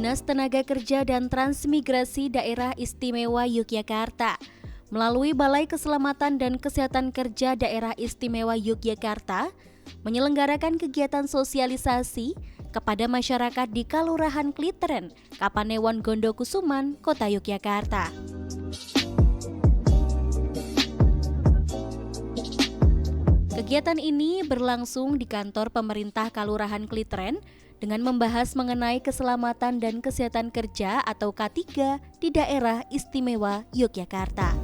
Dinas Tenaga Kerja dan Transmigrasi Daerah Istimewa Yogyakarta melalui Balai Keselamatan dan Kesehatan Kerja Daerah Istimewa Yogyakarta menyelenggarakan kegiatan sosialisasi kepada masyarakat di Kalurahan Kliteren, Kapanewon Gondokusuman, Kota Yogyakarta. Kegiatan ini berlangsung di kantor pemerintah Kalurahan Kliteren dengan membahas mengenai keselamatan dan kesehatan kerja atau K3 di daerah istimewa Yogyakarta.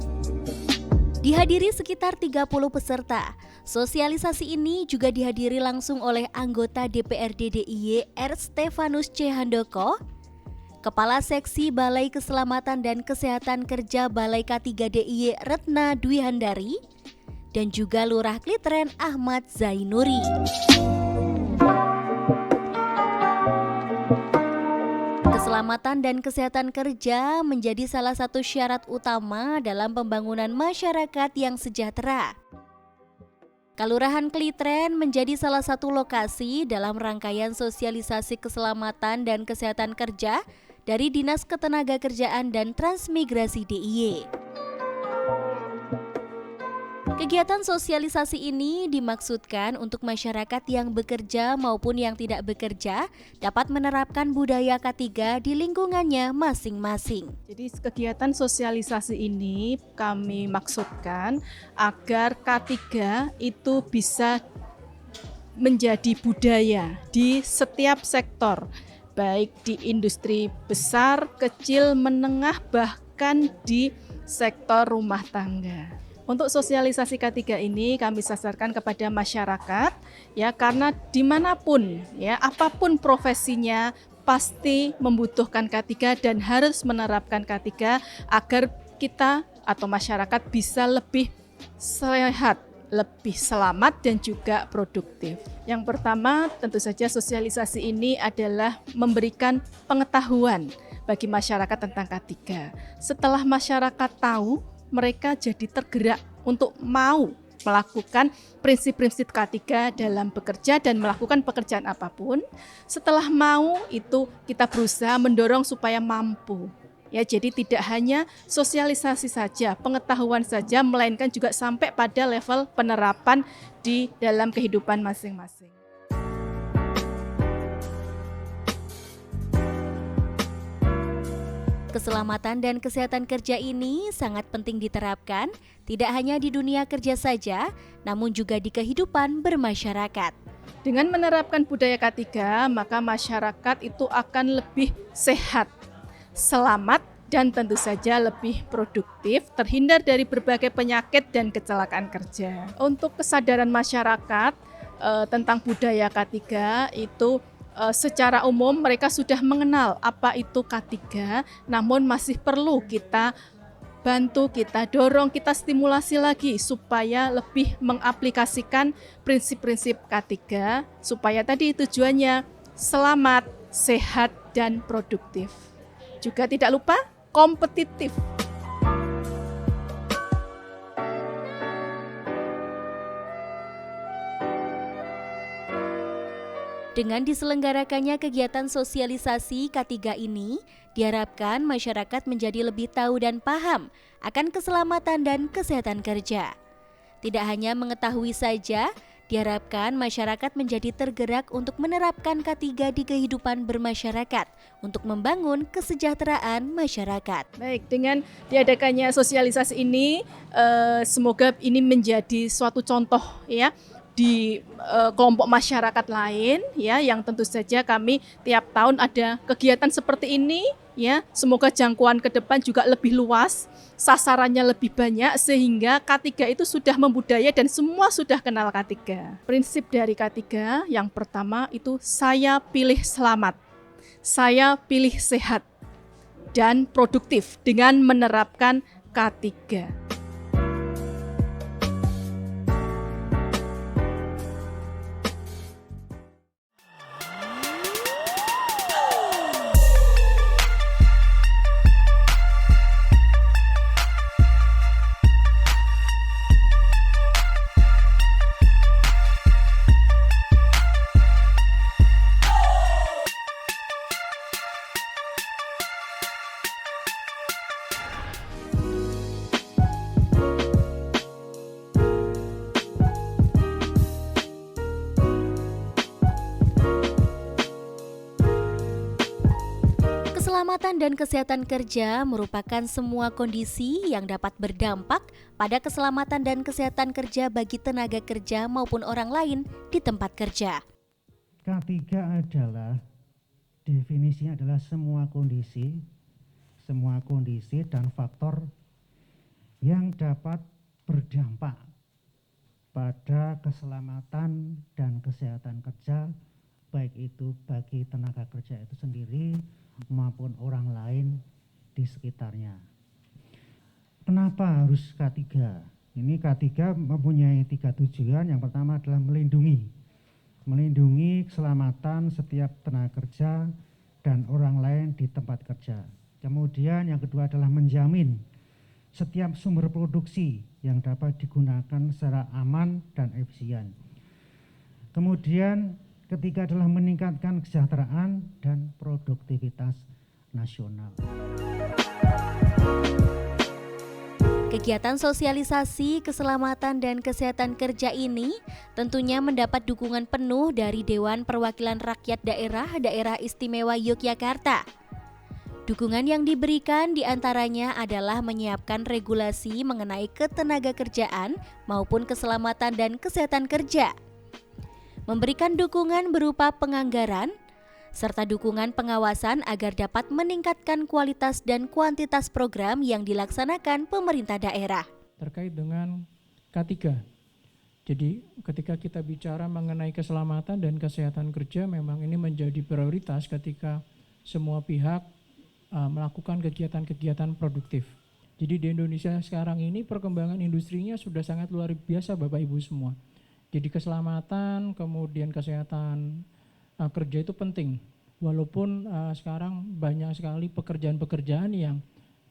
Dihadiri sekitar 30 peserta. Sosialisasi ini juga dihadiri langsung oleh anggota DPRD DIY R. Stefanus C. Handoko, Kepala Seksi Balai Keselamatan dan Kesehatan Kerja Balai K3 DIY Retna Dwi Handari, dan juga Lurah Kliteren Ahmad Zainuri. Keselamatan dan kesehatan kerja menjadi salah satu syarat utama dalam pembangunan masyarakat yang sejahtera. Kalurahan Kliteren menjadi salah satu lokasi dalam rangkaian sosialisasi keselamatan dan kesehatan kerja dari Dinas Ketenagakerjaan dan Transmigrasi DIY. Kegiatan sosialisasi ini dimaksudkan untuk masyarakat yang bekerja maupun yang tidak bekerja dapat menerapkan budaya K3 di lingkungannya masing-masing. Jadi kegiatan sosialisasi ini kami maksudkan agar K3 itu bisa menjadi budaya di setiap sektor, baik di industri besar, kecil, menengah, bahkan di sektor rumah tangga. Untuk sosialisasi K3 ini kami sasarkan kepada masyarakat ya, karena dimanapun ya, apapun profesinya pasti membutuhkan K3 dan harus menerapkan K3 agar kita atau masyarakat bisa lebih sehat, lebih selamat dan juga produktif. Yang pertama tentu saja sosialisasi ini adalah memberikan pengetahuan bagi masyarakat tentang K3. Setelah masyarakat tahu, mereka jadi tergerak untuk mau melakukan prinsip-prinsip K3 dalam bekerja dan melakukan pekerjaan apapun. Setelah mau itu kita berusaha mendorong supaya mampu. Ya, jadi tidak hanya sosialisasi saja, pengetahuan saja, melainkan juga sampai pada level penerapan di dalam kehidupan masing-masing. Keselamatan dan kesehatan kerja ini sangat penting diterapkan, tidak hanya di dunia kerja saja, namun juga di kehidupan bermasyarakat. Dengan menerapkan budaya K3, maka masyarakat itu akan lebih sehat, selamat, dan tentu saja lebih produktif, terhindar dari berbagai penyakit dan kecelakaan kerja. Untuk kesadaran masyarakat tentang budaya K3 itu secara umum mereka sudah mengenal apa itu K3, namun masih perlu kita bantu, kita dorong, kita stimulasi lagi supaya lebih mengaplikasikan prinsip-prinsip K3 supaya tadi tujuannya selamat, sehat, dan produktif. Juga tidak lupa kompetitif. Dengan diselenggarakannya kegiatan sosialisasi K3 ini, diharapkan masyarakat menjadi lebih tahu dan paham akan keselamatan dan kesehatan kerja. Tidak hanya mengetahui saja, diharapkan masyarakat menjadi tergerak untuk menerapkan K3 di kehidupan bermasyarakat untuk membangun kesejahteraan masyarakat. Baik, dengan diadakannya sosialisasi ini, semoga ini menjadi suatu contoh ya di kelompok masyarakat lain ya, yang tentu saja kami tiap tahun ada kegiatan seperti ini ya. Semoga jangkauan ke depan juga lebih luas, sasarannya lebih banyak sehingga K3 itu sudah membudaya dan semua sudah kenal K3. Prinsip dari K3 yang pertama itu saya pilih selamat, saya pilih sehat dan produktif dengan menerapkan K3. Keselamatan dan kesehatan kerja merupakan semua kondisi yang dapat berdampak pada keselamatan dan kesehatan kerja bagi tenaga kerja maupun orang lain di tempat kerja. K3 adalah definisinya adalah semua kondisi dan faktor yang dapat berdampak pada keselamatan dan kesehatan kerja, baik itu bagi tenaga kerja itu sendiri maupun orang lain di sekitarnya. Kenapa harus K3? Ini K3 mempunyai 3 tujuan. Yang pertama adalah melindungi keselamatan setiap tenaga kerja dan orang lain di tempat kerja. Kemudian yang kedua adalah menjamin setiap sumber produksi yang dapat digunakan secara aman dan efisien. Kemudian ketiga adalah meningkatkan kesejahteraan dan produktivitas nasional. Kegiatan sosialisasi keselamatan dan kesehatan kerja ini tentunya mendapat dukungan penuh dari Dewan Perwakilan Rakyat Daerah Istimewa Yogyakarta. Dukungan yang diberikan diantaranya adalah menyiapkan regulasi mengenai ketenagakerjaan maupun keselamatan dan kesehatan kerja, memberikan dukungan berupa penganggaran, serta dukungan pengawasan agar dapat meningkatkan kualitas dan kuantitas program yang dilaksanakan pemerintah daerah. Terkait dengan K3, jadi ketika kita bicara mengenai keselamatan dan kesehatan kerja, memang ini menjadi prioritas ketika semua pihak melakukan kegiatan-kegiatan produktif. Jadi di Indonesia sekarang ini perkembangan industrinya sudah sangat luar biasa Bapak Ibu semua. Jadi keselamatan, kemudian kesehatan kerja itu penting. Walaupun sekarang banyak sekali pekerjaan-pekerjaan yang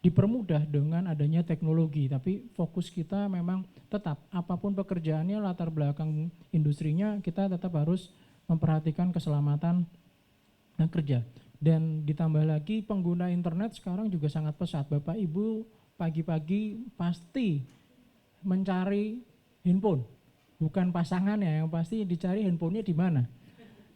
dipermudah dengan adanya teknologi, tapi fokus kita memang tetap apapun pekerjaannya, latar belakang industrinya, kita tetap harus memperhatikan keselamatan kerja. Dan ditambah lagi pengguna internet sekarang juga sangat pesat. Bapak Ibu pagi-pagi pasti mencari handphone, bukan pasangannya, yang pasti dicari handphonenya di mana.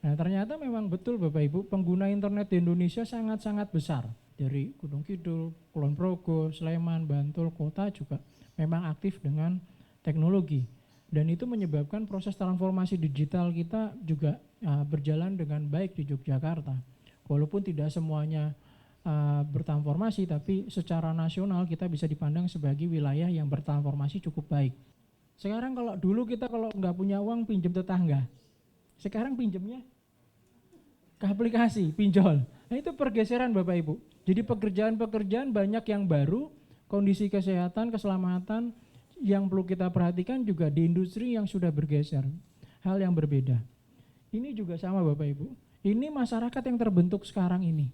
Nah ternyata memang betul Bapak Ibu, pengguna internet di Indonesia sangat-sangat besar. Dari Gunung Kidul, Kulon Progo, Sleman, Bantul, kota juga memang aktif dengan teknologi. Dan itu menyebabkan proses transformasi digital kita juga berjalan dengan baik di Yogyakarta. Walaupun tidak semuanya bertransformasi, tapi secara nasional kita bisa dipandang sebagai wilayah yang bertransformasi cukup baik. Sekarang kalau dulu kita kalau nggak punya uang pinjam tetangga, sekarang pinjamnya ke aplikasi, pinjol. Nah itu pergeseran Bapak Ibu. Jadi pekerjaan-pekerjaan banyak yang baru, kondisi kesehatan, keselamatan yang perlu kita perhatikan juga di industri yang sudah bergeser. Hal yang berbeda. Ini juga sama Bapak Ibu. Ini masyarakat yang terbentuk sekarang ini.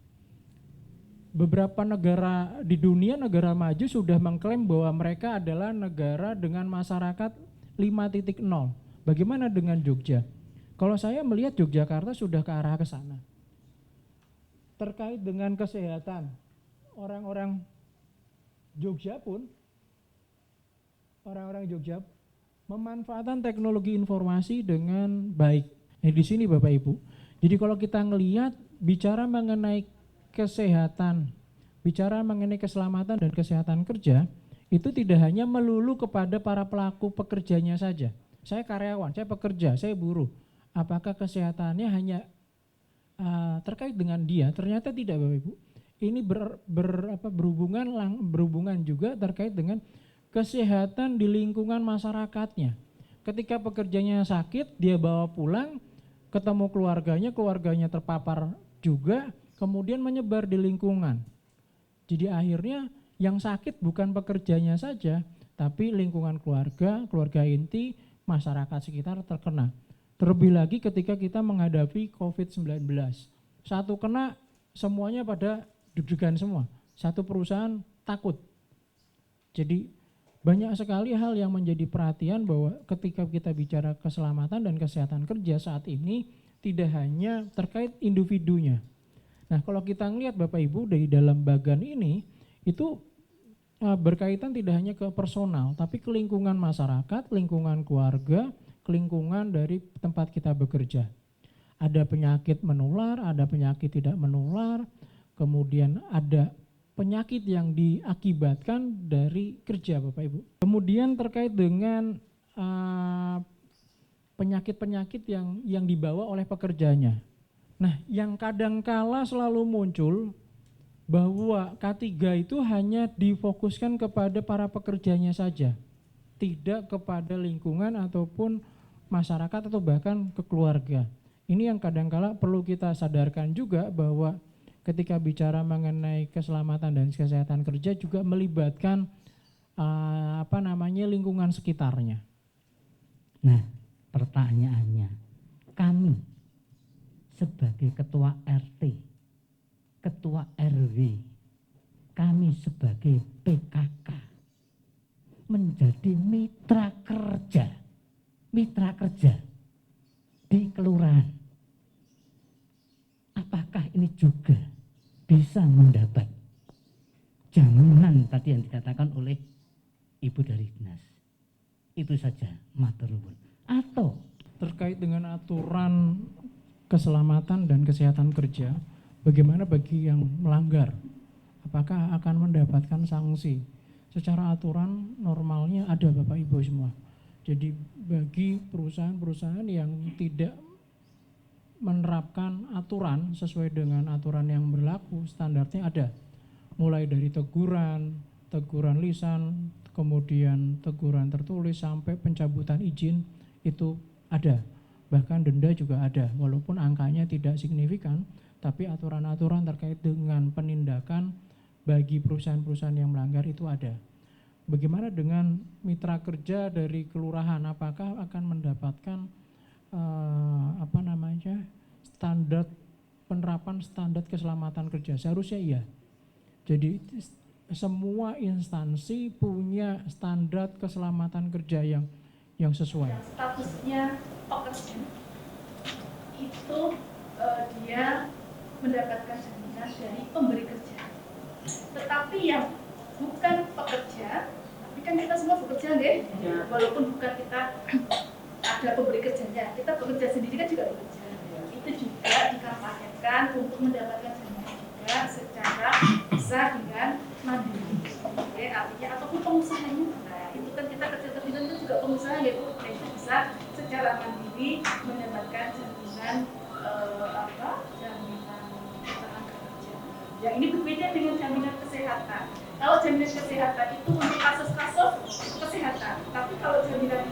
Beberapa negara di dunia, negara maju sudah mengklaim bahwa mereka adalah negara dengan masyarakat 5.0. Bagaimana dengan Jogja? Kalau saya melihat Yogyakarta sudah ke arah ke sana. Terkait dengan kesehatan, orang-orang Jogja memanfaatkan teknologi informasi dengan baik. Nah, di sini Bapak Ibu. Jadi kalau kita ngelihat bicara mengenai kesehatan, bicara mengenai keselamatan dan kesehatan kerja, itu tidak hanya melulu kepada para pelaku pekerjanya saja. Saya karyawan, saya pekerja, saya buruh. Apakah kesehatannya hanya terkait dengan dia? Ternyata tidak Bapak Ibu. Ini berhubungan juga terkait dengan kesehatan di lingkungan masyarakatnya. Ketika pekerjanya sakit, dia bawa pulang, ketemu keluarganya terpapar juga, kemudian menyebar di lingkungan. Jadi akhirnya yang sakit bukan pekerjanya saja, tapi lingkungan keluarga inti, masyarakat sekitar terkena. Terlebih lagi ketika kita menghadapi COVID-19. Satu kena, semuanya pada deg-degan semua. Satu perusahaan takut. Jadi banyak sekali hal yang menjadi perhatian bahwa ketika kita bicara keselamatan dan kesehatan kerja saat ini tidak hanya terkait individunya. Nah kalau kita ngelihat Bapak Ibu dari dalam bagan ini itu berkaitan tidak hanya ke personal tapi ke lingkungan masyarakat, lingkungan keluarga, ke lingkungan dari tempat kita bekerja. Ada penyakit menular, ada penyakit tidak menular, kemudian ada penyakit yang diakibatkan dari kerja Bapak Ibu. Kemudian terkait dengan penyakit-penyakit yang dibawa oleh pekerjanya. Nah, yang kadangkala selalu muncul bahwa K3 itu hanya difokuskan kepada para pekerjanya saja, tidak kepada lingkungan ataupun masyarakat atau bahkan ke keluarga. Ini yang kadangkala perlu kita sadarkan juga bahwa ketika bicara mengenai keselamatan dan kesehatan kerja juga melibatkan lingkungan sekitarnya. Nah, pertanyaannya, kami sebagai ketua RT, ketua RW, kami sebagai PKK menjadi mitra kerja di kelurahan. Apakah ini juga bisa mendapat jaminan tadi yang dikatakan oleh Ibu dari dinas? Itu saja, matur nuwun. Atau terkait dengan aturan keselamatan dan kesehatan kerja, bagaimana bagi yang melanggar? Apakah akan mendapatkan sanksi? Secara aturan normalnya ada Bapak Ibu semua. Jadi bagi perusahaan-perusahaan yang tidak menerapkan aturan sesuai dengan aturan yang berlaku, standarnya ada. Mulai dari teguran lisan, kemudian teguran tertulis sampai pencabutan izin itu ada. Bahkan denda juga ada, walaupun angkanya tidak signifikan, tapi aturan-aturan terkait dengan penindakan bagi perusahaan-perusahaan yang melanggar itu ada. Bagaimana dengan mitra kerja dari kelurahan? Apakah akan mendapatkan penerapan standar keselamatan kerja? Seharusnya iya. Jadi semua instansi punya standar keselamatan kerja yang sesuai. Statusnya pekerja itu dia mendapatkan jaminan dari pemberi kerja. Tetapi yang bukan pekerja, tapi kan kita semua bekerja nggih? Ya. Walaupun bukan kita ada pemberi kerjanya, kita bekerja sendiri kan juga bekerja. Ya. Itu juga dikampanyekan untuk mendapatkan jaminan juga secara bisa dengan mandiri. Artinya ataupun pengusahanya. Nah, itu kan kita kerja terbilang itu juga pengusaha ya Bu. Nah, itu bisa secara mandiri mendapatkan jaminan jaminan tenaga kerja. Yang ini berbeda dengan jaminan kesehatan. Kalau jaminan kesehatan itu untuk kasus-kasus kesehatan, tapi kalau jaminan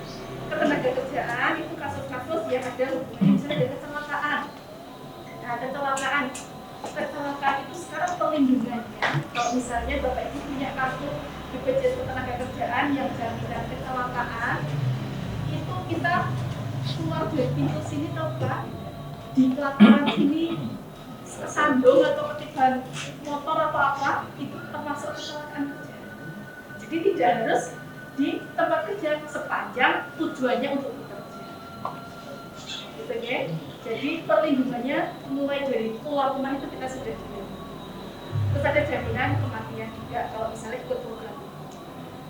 ketenaga kerjaan itu kasus-kasus yang ada hubungannya misalnya dengan kecelakaan. Nah, kecelakaan itu sekarang perlindungannya, kalau misalnya Bapak Ibu punya kartu BPJS Ketenagakerjaan yang jaminan kecelakaan, itu kita keluar dari pintu sini atau Pak, di pelataran ini kesandung atau ketiban motor atau apa, itu termasuk kecelakaan kerja. Jadi tidak harus di tempat kerja sepanjang tujuannya untuk bekerja. Gitu ya. Jadi perlindungannya mulai dari keluar rumah itu kita sudah dilindungi. Terus ada jaminan kematian juga kalau misalnya ikut program.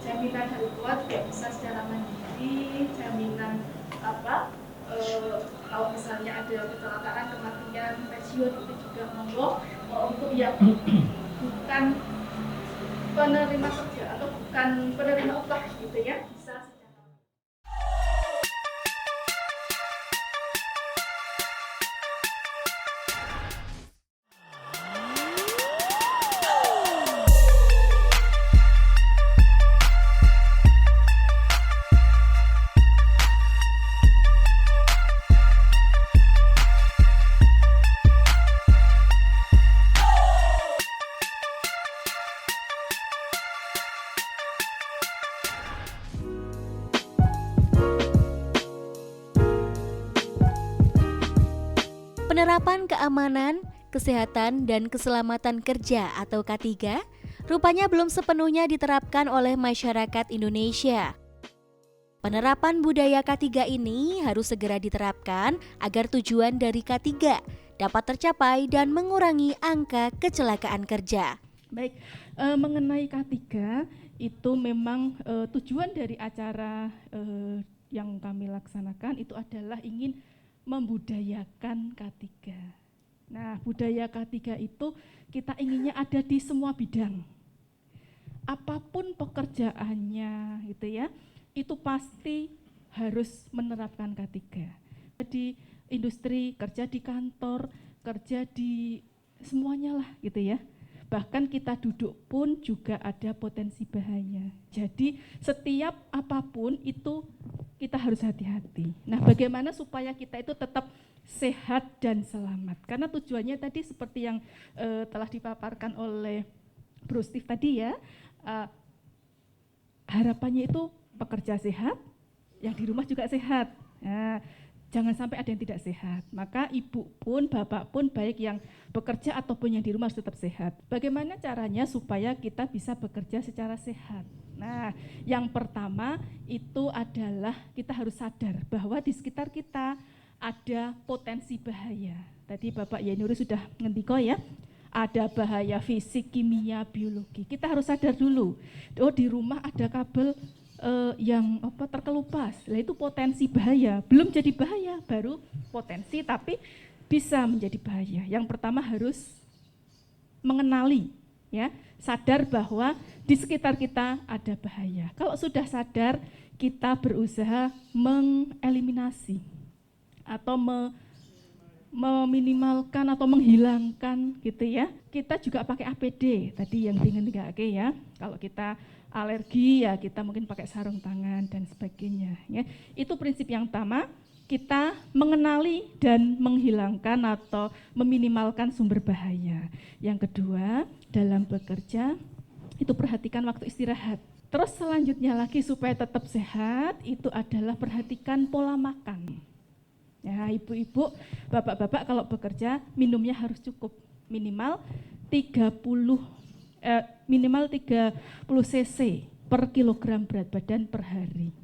Jaminan hari tua juga bisa secara mandiri, jaminan kalau misalnya ada kecelakaan, kematian, pensiun itu juga monggo untuk yang bukan penerima kerja atau bukan penerima upah gitu ya, bisa secara Penerapan keamanan, kesehatan, dan keselamatan kerja atau K3 rupanya belum sepenuhnya diterapkan oleh masyarakat Indonesia. Penerapan budaya K3 ini harus segera diterapkan agar tujuan dari K3 dapat tercapai dan mengurangi angka kecelakaan kerja. Baik, mengenai K3 itu memang tujuan dari acara yang kami laksanakan itu adalah ingin membudayakan K3. Nah, budaya K3 itu kita inginnya ada di semua bidang. Apapun pekerjaannya gitu ya, itu pasti harus menerapkan K3. Di industri, kerja di kantor, kerja di semuanya lah gitu ya. Bahkan kita duduk pun juga ada potensi bahaya. Jadi setiap apapun itu kita harus hati-hati. Nah, bagaimana supaya kita itu tetap sehat dan selamat? Karena tujuannya tadi seperti yang telah dipaparkan oleh Bro Steve tadi ya, harapannya itu pekerja sehat, yang di rumah juga sehat. Nah, jangan sampai ada yang tidak sehat. Maka ibu pun, bapak pun, baik yang bekerja ataupun yang di rumah harus tetap sehat. Bagaimana caranya supaya kita bisa bekerja secara sehat? Nah, yang pertama itu adalah kita harus sadar bahwa di sekitar kita ada potensi bahaya. Tadi Bapak Yanuri sudah ngendiko ya, ada bahaya fisik, kimia, biologi. Kita harus sadar dulu, oh di rumah ada kabel yang terkelupas, lah itu potensi bahaya. Belum jadi bahaya, baru potensi tapi bisa menjadi bahaya. Yang pertama harus mengenali, ya, sadar bahwa di sekitar kita ada bahaya. Kalau sudah sadar, kita berusaha mengeliminasi atau meminimalkan atau menghilangkan gitu ya. Kita juga pakai APD tadi yang diingat ya. Kalau kita alergi ya kita mungkin pakai sarung tangan dan sebagainya ya. Itu prinsip yang pertama, kita mengenali dan menghilangkan atau meminimalkan sumber bahaya. Yang kedua, dalam bekerja itu perhatikan waktu istirahat. Terus selanjutnya lagi supaya tetap sehat itu adalah perhatikan pola makan. Ya, ibu-ibu, bapak-bapak kalau bekerja minumnya harus cukup minimal 30 cc per kilogram berat badan per hari.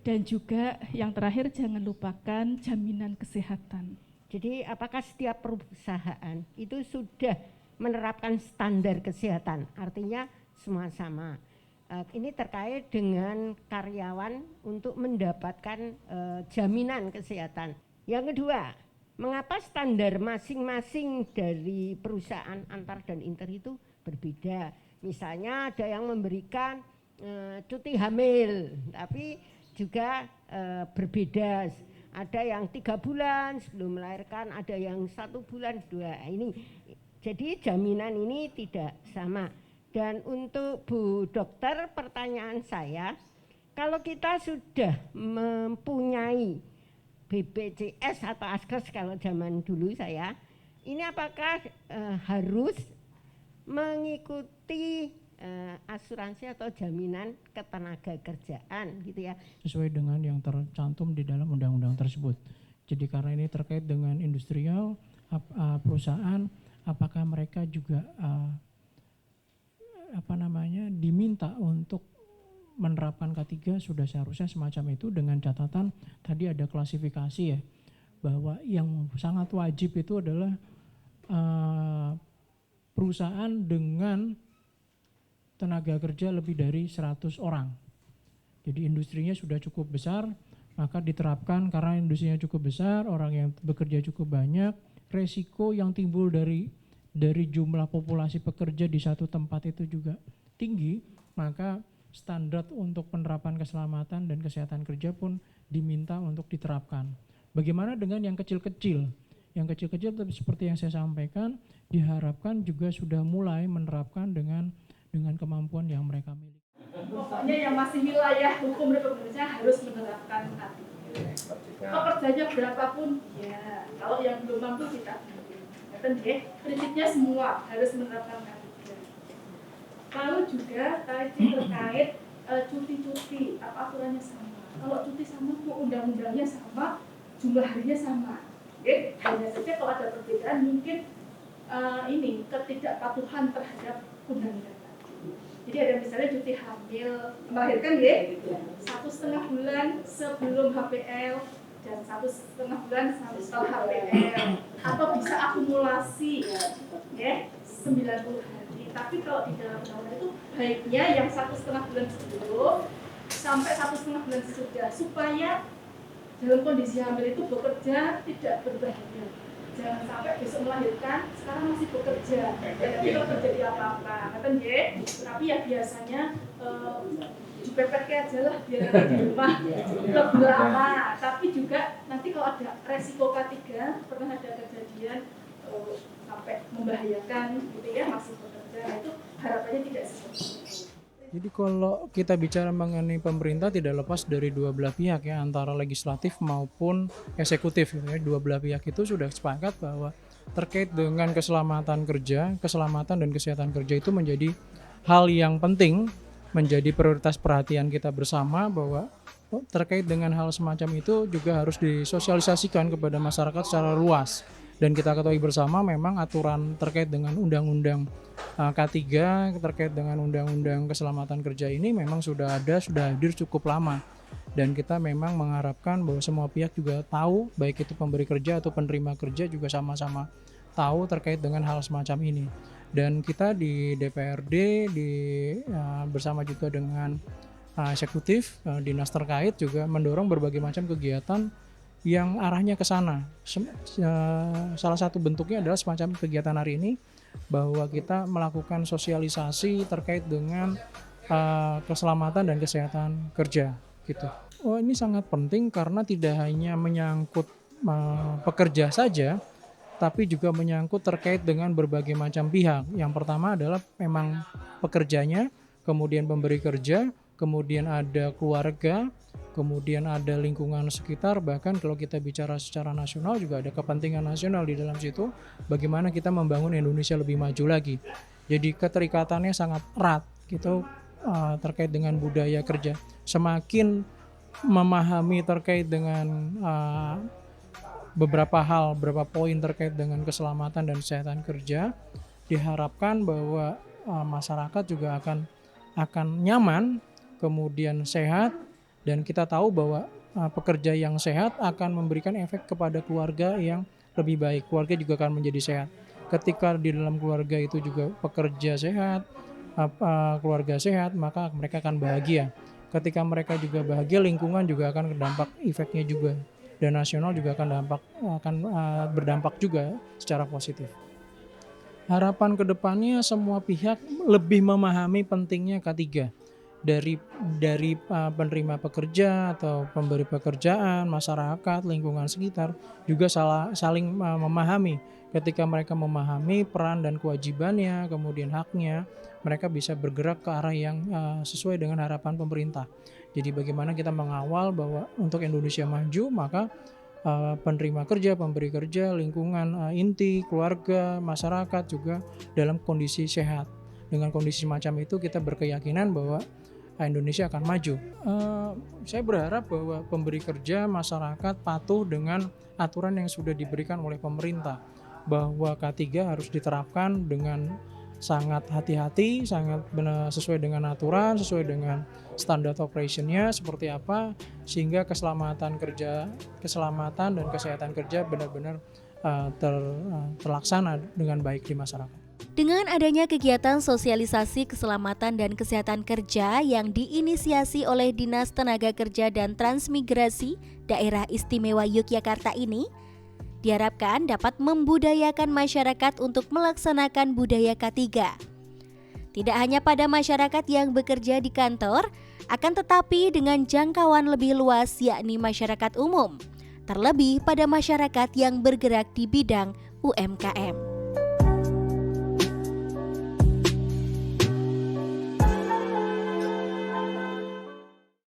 Dan juga yang terakhir jangan lupakan jaminan kesehatan. Jadi apakah setiap perusahaan itu sudah menerapkan standar kesehatan? Artinya semua sama. Ini terkait dengan karyawan untuk mendapatkan jaminan kesehatan. Yang kedua, mengapa standar masing-masing dari perusahaan antar dan inter itu berbeda? Misalnya ada yang memberikan cuti hamil, tapi juga berbeda. Ada yang 3 bulan sebelum melahirkan, ada yang 1 bulan 2. Ini jadi jaminan ini tidak sama. Dan untuk Bu Dokter, pertanyaan saya, kalau kita sudah mempunyai BPJS atau Askes kalau zaman dulu saya, ini apakah harus mengikuti asuransi atau jaminan ketenagakerjaan gitu ya? Sesuai dengan yang tercantum di dalam undang-undang tersebut. Jadi karena ini terkait dengan industrial, perusahaan, apakah mereka juga diminta untuk menerapkan K3? Sudah seharusnya semacam itu, dengan catatan tadi ada klasifikasi ya, bahwa yang sangat wajib itu adalah perusahaan dengan tenaga kerja lebih dari 100 orang. Jadi industrinya sudah cukup besar, maka diterapkan karena industrinya cukup besar, orang yang bekerja cukup banyak, resiko yang timbul dari jumlah populasi pekerja di satu tempat itu juga tinggi, maka standar untuk penerapan keselamatan dan kesehatan kerja pun diminta untuk diterapkan. Bagaimana dengan yang kecil-kecil? Yang kecil-kecil seperti yang saya sampaikan, diharapkan juga sudah mulai menerapkan dengan kemampuan yang mereka miliki. Pokoknya yang masih wilayah hukum Republik Indonesia harus menerapkan K3. Pekerjanya berapapun, ya kalau yang belum mampu kita prinsipnya semua harus menerapkan K3. Lalu juga tadi terkait cuti-cuti, apa aturannya sama? Kalau cuti sama, undang-undangnya sama, jumlah harinya sama. Hanya saja kalau ada perbedaan mungkin ini ketidakpatuhan terhadap undang-undang. Jadi ada misalnya cuti hamil, melahirkan ya, 1,5 bulan sebelum HPL dan 1,5 bulan setelah HPL, atau bisa akumulasi ya 90 hari. Tapi kalau di dalam undang-undang itu baiknya yang 1,5 bulan sebelum sampai 1,5 bulan sesudah, supaya dalam kondisi hamil itu bekerja tidak berbahaya. Jangan sampai besok melahirkan, sekarang masih bekerja, dan tidak terjadi apa-apa. Ngeten nggih? Tapi ya biasanya dipepet aja lah biar di rumah lebih lama. Tapi juga nanti kalau ada resiko K3, pernah ada kejadian sampai membahayakan gitu ya, masih bekerja, itu harapannya tidak seperti itu. Jadi kalau kita bicara mengenai pemerintah tidak lepas dari dua belah pihak ya, antara legislatif maupun eksekutif gitu ya. Dua belah pihak itu sudah sepakat bahwa terkait dengan keselamatan kerja, keselamatan dan kesehatan kerja itu menjadi hal yang penting, menjadi prioritas perhatian kita bersama, bahwa terkait dengan hal semacam itu juga harus disosialisasikan kepada masyarakat secara luas. Dan kita ketahui bersama memang aturan terkait dengan Undang-Undang K3 terkait dengan Undang-Undang Keselamatan Kerja ini memang sudah hadir cukup lama. Dan kita memang mengharapkan bahwa semua pihak juga tahu, baik itu pemberi kerja atau penerima kerja juga sama-sama tahu terkait dengan hal semacam ini. Dan kita di DPRD bersama juga dengan eksekutif, dinas terkait juga mendorong berbagai macam kegiatan yang arahnya ke sana. Salah satu bentuknya adalah semacam kegiatan hari ini, bahwa kita melakukan sosialisasi terkait dengan keselamatan dan kesehatan kerja gitu. Ini sangat penting karena tidak hanya menyangkut pekerja saja, tapi juga menyangkut terkait dengan berbagai macam pihak. Yang pertama adalah memang pekerjanya, kemudian pemberi kerja, kemudian ada keluarga, kemudian ada lingkungan sekitar, bahkan kalau kita bicara secara nasional juga ada kepentingan nasional di dalam situ, bagaimana kita membangun Indonesia lebih maju lagi. Jadi keterikatannya sangat erat gitu terkait dengan budaya kerja. Semakin memahami terkait dengan beberapa hal, beberapa poin terkait dengan keselamatan dan kesehatan kerja, diharapkan bahwa masyarakat juga akan nyaman, kemudian sehat. Dan kita tahu bahwa pekerja yang sehat akan memberikan efek kepada keluarga yang lebih baik. Keluarga juga akan menjadi sehat. Ketika di dalam keluarga itu juga pekerja sehat, keluarga sehat, maka mereka akan bahagia. Ketika mereka juga bahagia, lingkungan juga akan berdampak efeknya juga. Dan nasional juga akan berdampak juga secara positif. Harapan kedepannya semua pihak lebih memahami pentingnya K3. Dari penerima pekerja atau pemberi pekerjaan, masyarakat, lingkungan sekitar juga saling memahami. Ketika mereka memahami peran dan kewajibannya, kemudian haknya, mereka bisa bergerak ke arah yang sesuai dengan harapan pemerintah. Jadi bagaimana kita mengawal bahwa untuk Indonesia maju, maka penerima kerja, pemberi kerja, lingkungan inti, keluarga, masyarakat juga dalam kondisi sehat. Dengan kondisi semacam itu kita berkeyakinan bahwa Indonesia akan maju. Saya berharap bahwa pemberi kerja, masyarakat patuh dengan aturan yang sudah diberikan oleh pemerintah, bahwa K3 harus diterapkan dengan sangat hati-hati, sangat sesuai dengan aturan, sesuai dengan standar operationnya seperti apa, sehingga keselamatan dan kesehatan kerja benar-benar terlaksana dengan baik di masyarakat. Dengan adanya kegiatan sosialisasi keselamatan dan kesehatan kerja yang diinisiasi oleh Dinas Tenaga Kerja dan Transmigrasi Daerah Istimewa Yogyakarta ini, diharapkan dapat membudayakan masyarakat untuk melaksanakan budaya K3. Tidak hanya pada masyarakat yang bekerja di kantor, akan tetapi dengan jangkauan lebih luas yakni masyarakat umum, terlebih pada masyarakat yang bergerak di bidang UMKM.